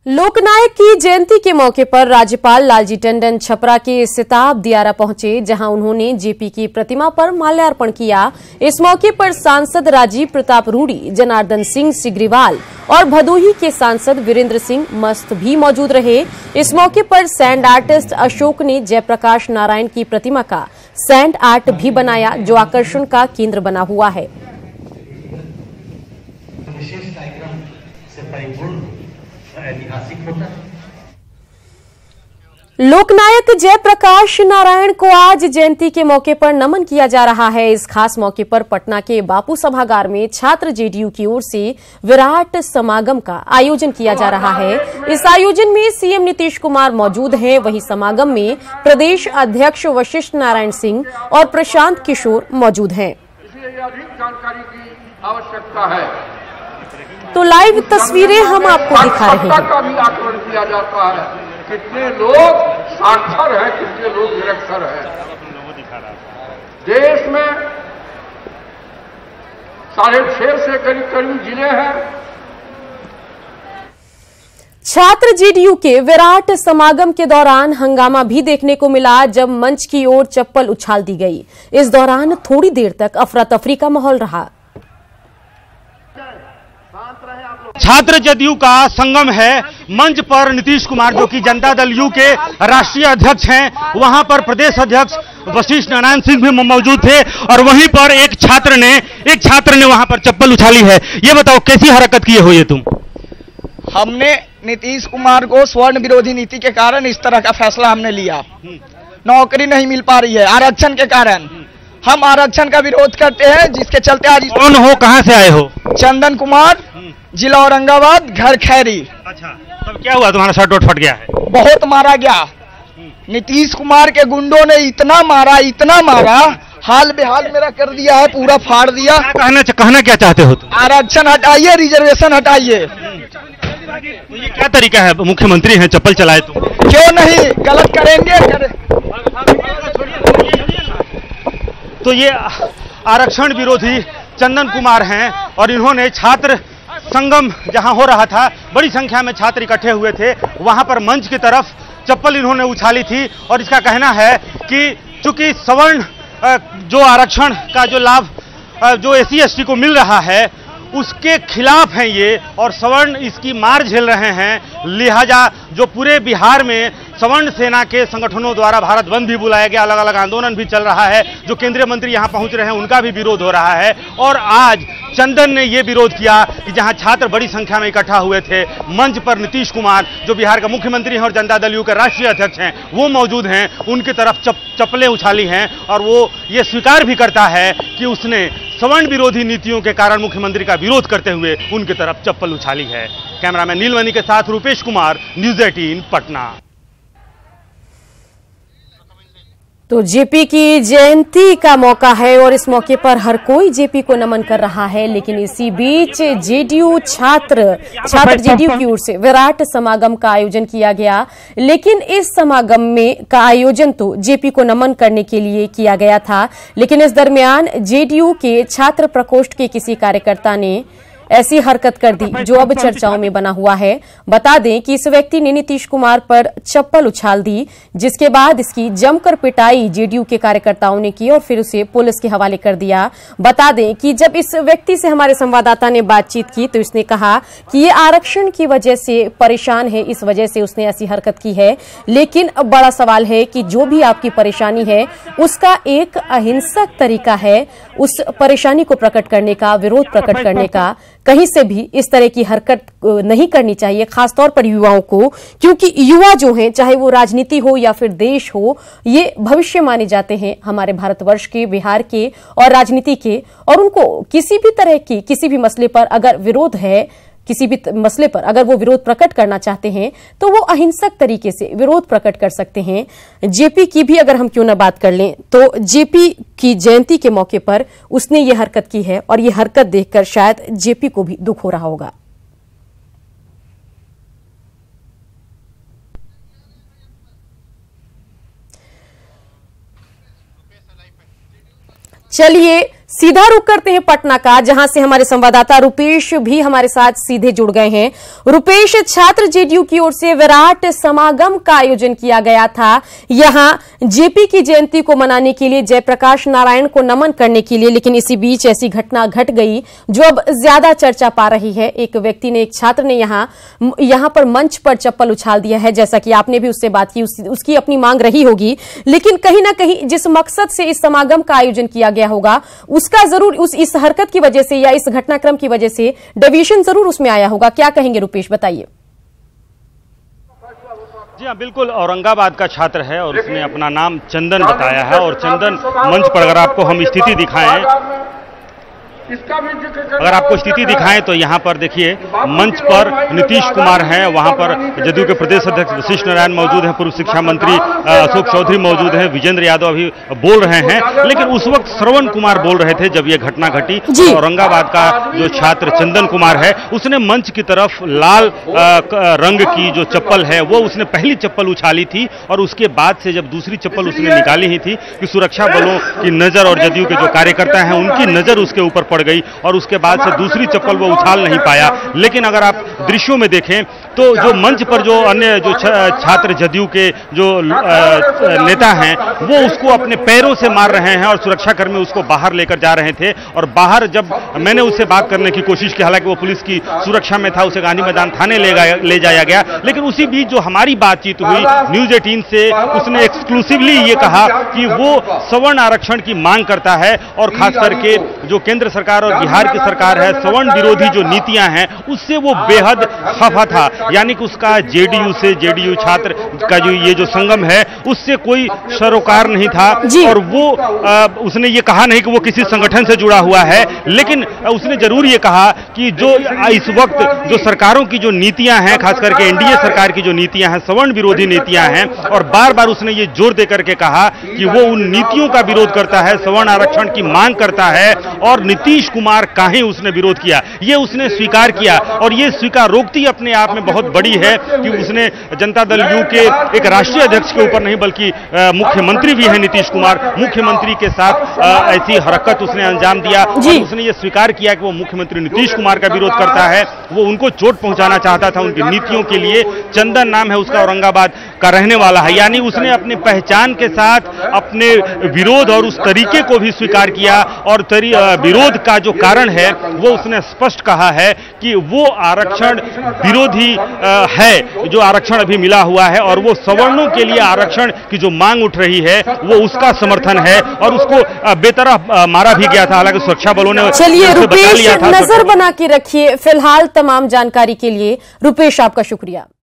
लोकनायक की जयंती के मौके पर राज्यपाल लालजी टंडन छपरा के सिताब दियारा पहुंचे, जहां उन्होंने जेपी की प्रतिमा पर माल्यार्पण किया। इस मौके पर सांसद राजीव प्रताप रूडी, जनार्दन सिंह सिग्रीवाल और भदोही के सांसद वीरेंद्र सिंह मस्त भी मौजूद रहे। इस मौके पर सैंड आर्टिस्ट अशोक ने जयप्रकाश नारायण की प्रतिमा का सैंड आर्ट भी बनाया, जो आकर्षण का केंद्र बना हुआ है। ऐतिहासिक होता है। लोकनायक जयप्रकाश नारायण को आज जयंती के मौके पर नमन किया जा रहा है। इस खास मौके पर पटना के बापू सभागार में छात्र जेडीयू की ओर से विराट समागम का आयोजन किया जा रहा है। इस आयोजन में सीएम नीतीश कुमार मौजूद हैं। वहीं समागम में प्रदेश अध्यक्ष वशिष्ठ नारायण सिंह और प्रशांत किशोर मौजूद हैं। इसलिए अधिक जानकारी की आवश्यकता है। तो लाइव तस्वीरें हम आपको दिखा रहे हैं। का भी आकलन किया जाता है, कितने लोग साक्षर हैं, कितने लोग निरक्षर हैं। देश में 6.5 से करीब जिले हैं। छात्र जेडीयू के विराट समागम के दौरान हंगामा भी देखने को मिला, जब मंच की ओर चप्पल उछाल दी गई। इस दौरान थोड़ी देर तक अफरा तफरी का माहौल रहा। छात्र जदयू का संगम है। मंच पर नीतीश कुमार, जो कि जनता दल यू के राष्ट्रीय अध्यक्ष हैं, वहां पर प्रदेश अध्यक्ष वशिष्ठ नारायण सिंह भी मौजूद थे और वहीं पर एक छात्र ने वहां पर चप्पल उछाली है। ये बताओ, कैसी हरकत किए हो ये तुम? हमने नीतीश कुमार को स्वर्ण विरोधी नीति के कारण इस तरह का फैसला हमने लिया। नौकरी नहीं मिल पा रही है आरक्षण के कारण। हम आरक्षण का विरोध करते हैं, जिसके चलते आज। कौन हो, कहां से आए हो? चंदन कुमार, जिला औरंगाबाद, घर खैरी। अच्छा, तब क्या हुआ? तुम्हारा शर्ट फट गया है? बहुत मारा गया। नीतीश कुमार के गुंडों ने इतना मारा, हाल बेहाल मेरा कर दिया है, पूरा फाड़ दिया। कहना क्या चाहते हो तुम? आरक्षण हटाइए, रिजर्वेशन हटाइए। तो ये क्या तरीका है? मुख्यमंत्री हैं, चप्पल चलाए तुम? क्यों नहीं, गलत करेंगे। तो ये आरक्षण विरोधी चंदन कुमार हैं और इन्होंने छात्र संगम जहां हो रहा था, बड़ी संख्या में छात्र इकट्ठे हुए थे, वहां पर मंच की तरफ चप्पल इन्होंने उछाली थी और इसका कहना है कि चूंकि सवर्ण जो आरक्षण का जो लाभ जो एससी एसटी को मिल रहा है, उसके खिलाफ हैं ये और सवर्ण इसकी मार झेल रहे हैं। लिहाजा जो पूरे बिहार में सवर्ण सेना के संगठनों द्वारा भारत बंद भी बुलाया गया, अलग अलग आंदोलन भी चल रहा है, जो केंद्रीय मंत्री यहां पहुंच रहे हैं उनका भी विरोध हो रहा है। और आज चंदन ने यह विरोध किया कि जहां छात्र बड़ी संख्या में इकट्ठा हुए थे, मंच पर नीतीश कुमार, जो बिहार के मुख्यमंत्री हैं और जनता दल यू के राष्ट्रीय अध्यक्ष हैं, वो मौजूद हैं, उनकी तरफ चप्पलें उछाली हैं और वो ये स्वीकार भी करता है कि उसने सवर्ण विरोधी नीतियों के कारण मुख्यमंत्री का विरोध करते हुए उनकी तरफ चप्पल उछाली है। कैमरामैन नीलमणि के साथ रूपेश कुमार, न्यूज़ 18 पटना। तो जेपी की जयंती का मौका है और इस मौके पर हर कोई जेपी को नमन कर रहा है, लेकिन इसी बीच जेडीयू छात्र जेडीयू की ओर से विराट समागम का आयोजन किया गया। लेकिन इस समागम में का आयोजन तो जेपी को नमन करने के लिए किया गया था, लेकिन इस दरमियान जेडीयू के छात्र प्रकोष्ठ के किसी कार्यकर्ता ने ऐसी हरकत कर दी जो अब चर्चाओं में बना हुआ है। बता दें कि इस व्यक्ति ने नीतीश कुमार पर चप्पल उछाल दी, जिसके बाद इसकी जमकर पिटाई जेडीयू के कार्यकर्ताओं ने की और फिर उसे पुलिस के हवाले कर दिया। बता दें कि जब इस व्यक्ति से हमारे संवाददाता ने बातचीत की तो इसने कहा कि ये आरक्षण की वजह से परेशान है, इस वजह से उसने ऐसी हरकत की है। लेकिन अब बड़ा सवाल है कि जो भी आपकी परेशानी है, उसका एक अहिंसक तरीका है उस परेशानी को प्रकट करने का, विरोध प्रकट करने का। कहीं से भी इस तरह की हरकत नहीं करनी चाहिए, खासतौर पर युवाओं को, क्योंकि युवा जो हैं, चाहे वो राजनीति हो या फिर देश हो, ये भविष्य माने जाते हैं हमारे भारतवर्ष के, बिहार के और राजनीति के। और उनको किसी भी तरह की किसी भी मसले पर अगर विरोध है, किसी भी मसले पर अगर वो विरोध प्रकट करना चाहते हैं तो वो अहिंसक तरीके से विरोध प्रकट कर सकते हैं। जेपी की भी अगर हम क्यों ना बात कर लें, तो जेपी की जयंती के मौके पर उसने ये हरकत की है और ये हरकत देखकर शायद जेपी को भी दुख हो रहा होगा। चलिए सीधा रुख करते हैं पटना का, जहां से हमारे संवाददाता रुपेश भी हमारे साथ सीधे जुड़ गए हैं। रुपेश, छात्र जेडीयू की ओर से विराट समागम का आयोजन किया गया था यहां जेपी की जयंती को मनाने के लिए, जयप्रकाश नारायण को नमन करने के लिए, लेकिन इसी बीच ऐसी घटना घट गई जो अब ज्यादा चर्चा पा रही है। एक व्यक्ति ने, एक छात्र ने यहां पर मंच पर चप्पल उछाल दिया है, जैसा कि आपने भी उससे बात की, उसकी अपनी मांग रही होगी, लेकिन कहीं ना कहीं जिस मकसद से इस समागम का आयोजन किया गया होगा उसका जरूर इस हरकत की वजह से या इस घटनाक्रम की वजह से डेविएशन जरूर उसमें आया होगा। क्या कहेंगे रुपेश, बताइए। जी हाँ, बिल्कुल औरंगाबाद का छात्र है और उसने अपना नाम चंदन बताया है। और चंदन मंच पर अगर आपको हम स्थिति दिखाएं, अगर आपको स्थिति दिखाएं तो यहाँ पर देखिए मंच पर नीतीश कुमार हैं, वहां पर जदयू के प्रदेश अध्यक्ष वशिष्ठ नारायण मौजूद हैं, पूर्व शिक्षा मंत्री अशोक चौधरी मौजूद हैं, विजेंद्र यादव अभी बोल रहे हैं, लेकिन उस वक्त श्रवण कुमार बोल रहे थे जब ये घटना घटी। औरंगाबाद का जो छात्र चंदन कुमार है उसने मंच की तरफ लाल रंग की जो चप्पल है वो उसने पहली चप्पल उछाली थी और उसके बाद से जब दूसरी चप्पल उसने निकाली ही थी कि सुरक्षा बलों की नजर और जदयू के जो कार्यकर्ता हैं उनकी नजर उसके ऊपर पड़ गई और उसके बाद से दूसरी चप्पल वो उछाल नहीं पाया। लेकिन अगर आप दृश्यों में देखें तो जो मंच पर जो अन्य जो छात्र जदयू के जो नेता हैं वो उसको अपने पैरों से मार रहे हैं और सुरक्षाकर्मी उसको बाहर लेकर जा रहे थे। और बाहर जब मैंने उससे बात करने की कोशिश की, हालांकि वो पुलिस की सुरक्षा में था, उसे गांधी मैदान थाने ले जाया गया, लेकिन उसी बीच जो हमारी बातचीत हुई न्यूज 18 से, उसने एक्सक्लूसिवली ये कहा कि वो सवर्ण आरक्षण की मांग करता है और खास करके जो केंद्र सरकार और बिहार की सरकार है, सवर्ण विरोधी जो नीतियां हैं उससे वो बेहद खफा था। यानी कि उसका जेडीयू से, जेडीयू छात्र का जो ये जो संगम है उससे कोई सरोकार नहीं था। और वो उसने ये कहा नहीं कि वो किसी संगठन से जुड़ा हुआ है, लेकिन उसने जरूर ये कहा कि जो इस वक्त जो सरकारों की जो नीतियां हैं, खास करके एनडीए सरकार की जो नीतियां हैं, सवर्ण विरोधी नीतियां हैं, और बार बार उसने ये जोर देकर के कहा कि वो उन नीतियों का विरोध करता है, सवर्ण आरक्षण की मांग करता है। और नीतीश कुमार का ही उसने विरोध किया, ये उसने स्वीकार किया। और ये स्वीकारोक्ति अपने आप में बहुत बड़ी है कि उसने जनता दल यू के एक राष्ट्रीय अध्यक्ष के ऊपर नहीं बल्कि मुख्यमंत्री भी है नीतीश कुमार, मुख्यमंत्री के साथ ऐसी हरकत उसने अंजाम दिया। और उसने ये स्वीकार किया कि वो मुख्यमंत्री नीतीश कुमार का विरोध करता है, वो उनको चोट पहुंचाना चाहता था उनकी नीतियों के लिए। चंदन नाम है उसका, औरंगाबाद का रहने वाला है। यानी उसने अपनी पहचान के साथ अपने विरोध और उस तरीके को भी स्वीकार किया और विरोध का जो कारण है वो उसने स्पष्ट कहा है कि वो आरक्षण विरोधी है जो आरक्षण अभी मिला हुआ है, और वो सवर्णों के लिए आरक्षण की जो मांग उठ रही है वो उसका समर्थन है। और उसको बेतरह मारा भी गया था, हालांकि सुरक्षा बलों ने चलिए रुपेश, नजर बना के रखिए फिलहाल। तमाम जानकारी के लिए रुपेश आपका शुक्रिया।